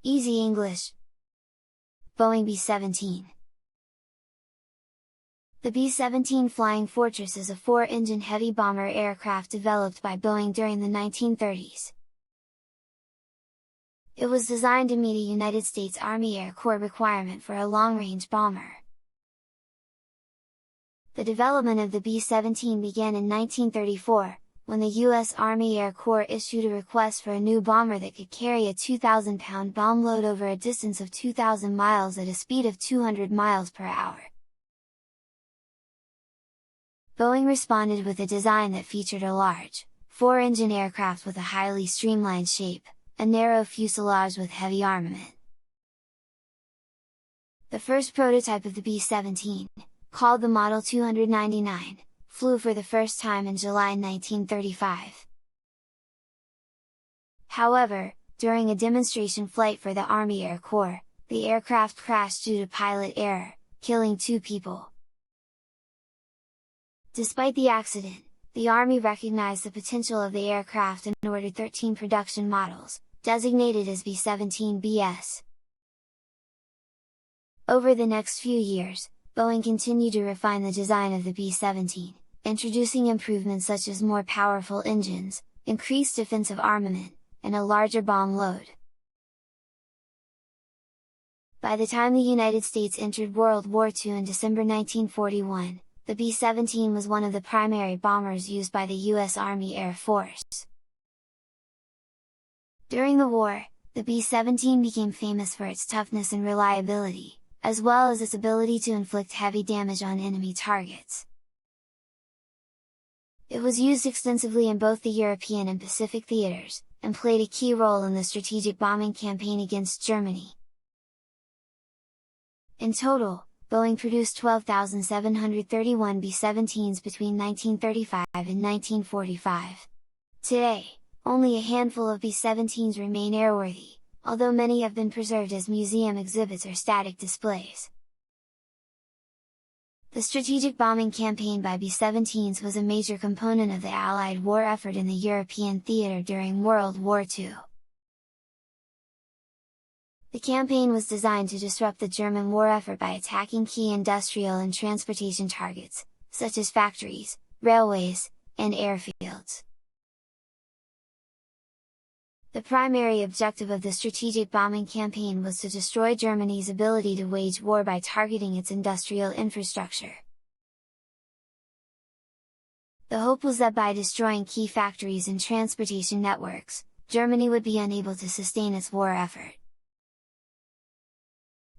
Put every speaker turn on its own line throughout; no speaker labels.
Easy English. Boeing B-17. The B-17 Flying Fortress is a four-engine heavy bomber aircraft developed by Boeing during the 1930s. It was designed to meet a United States Army Air Corps requirement for a long-range bomber. The development of the B-17 began in 1934, when the U.S. Army Air Corps issued a request for a new bomber that could carry a 2,000-pound bomb load over a distance of 2,000 miles at a speed of 200 miles per hour. Boeing responded with a design that featured a large, four-engine aircraft with a highly streamlined shape, a narrow fuselage with heavy armament. The first prototype of the B-17, called the Model 299, flew for the first time in July 1935. However, during a demonstration flight for the Army Air Corps, the aircraft crashed due to pilot error, killing 2 people. Despite the accident, the Army recognized the potential of the aircraft and ordered 13 production models, designated as B-17BS. Over the next few years, Boeing continued to refine the design of the B-17, introducing improvements such as more powerful engines, increased defensive armament, and a larger bomb load. By the time the United States entered World War II in December 1941, the B-17 was one of the primary bombers used by the U.S. Army Air Force. During the war, the B-17 became famous for its toughness and reliability, as well as its ability to inflict heavy damage on enemy targets. It was used extensively in both the European and Pacific theaters, and played a key role in the strategic bombing campaign against Germany. In total, Boeing produced 12,731 B-17s between 1935 and 1945. Today, only a handful of B-17s remain airworthy, although many have been preserved as museum exhibits or static displays. The strategic bombing campaign by B-17s was a major component of the Allied war effort in the European theater during World War II. The campaign was designed to disrupt the German war effort by attacking key industrial and transportation targets, such as factories, railways, and airfields. The primary objective of the strategic bombing campaign was to destroy Germany's ability to wage war by targeting its industrial infrastructure. The hope was that by destroying key factories and transportation networks, Germany would be unable to sustain its war effort.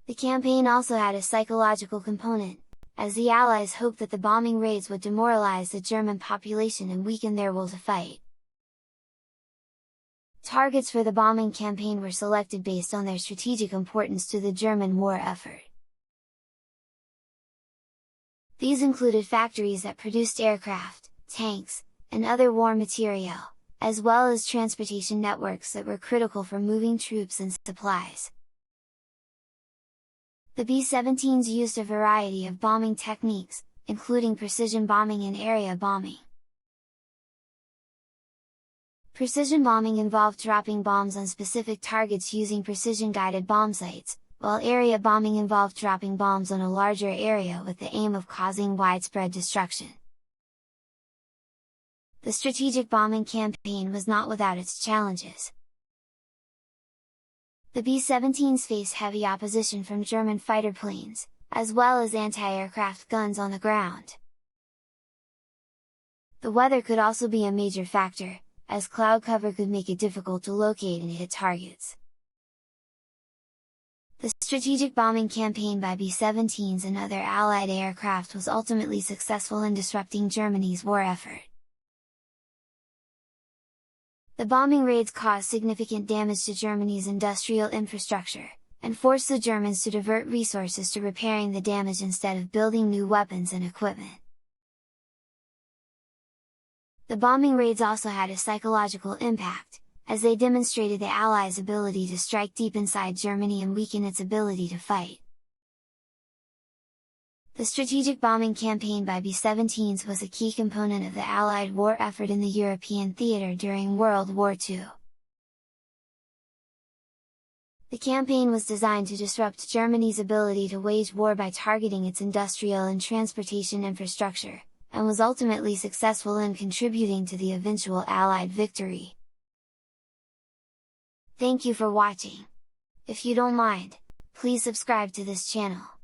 The campaign also had a psychological component, as the Allies hoped that the bombing raids would demoralize the German population and weaken their will to fight. Targets for the bombing campaign were selected based on their strategic importance to the German war effort. These included factories that produced aircraft, tanks, and other war material, as well as transportation networks that were critical for moving troops and supplies. The B-17s used a variety of bombing techniques, including precision bombing and area bombing. Precision bombing involved dropping bombs on specific targets using precision-guided bomb sights, while area bombing involved dropping bombs on a larger area with the aim of causing widespread destruction. The strategic bombing campaign was not without its challenges. The B-17s faced heavy opposition from German fighter planes, as well as anti-aircraft guns on the ground. The weather could also be a major factor, as cloud cover could make it difficult to locate and hit targets. The strategic bombing campaign by B-17s and other Allied aircraft was ultimately successful in disrupting Germany's war effort. The bombing raids caused significant damage to Germany's industrial infrastructure, and forced the Germans to divert resources to repairing the damage instead of building new weapons and equipment. The bombing raids also had a psychological impact, as they demonstrated the Allies' ability to strike deep inside Germany and weaken its ability to fight. The strategic bombing campaign by B-17s was a key component of the Allied war effort in the European theater during World War II. The campaign was designed to disrupt Germany's ability to wage war by targeting its industrial and transportation infrastructure, and was ultimately successful in contributing to the eventual Allied victory. Thank you for watching. If you don't mind, please subscribe to this channel.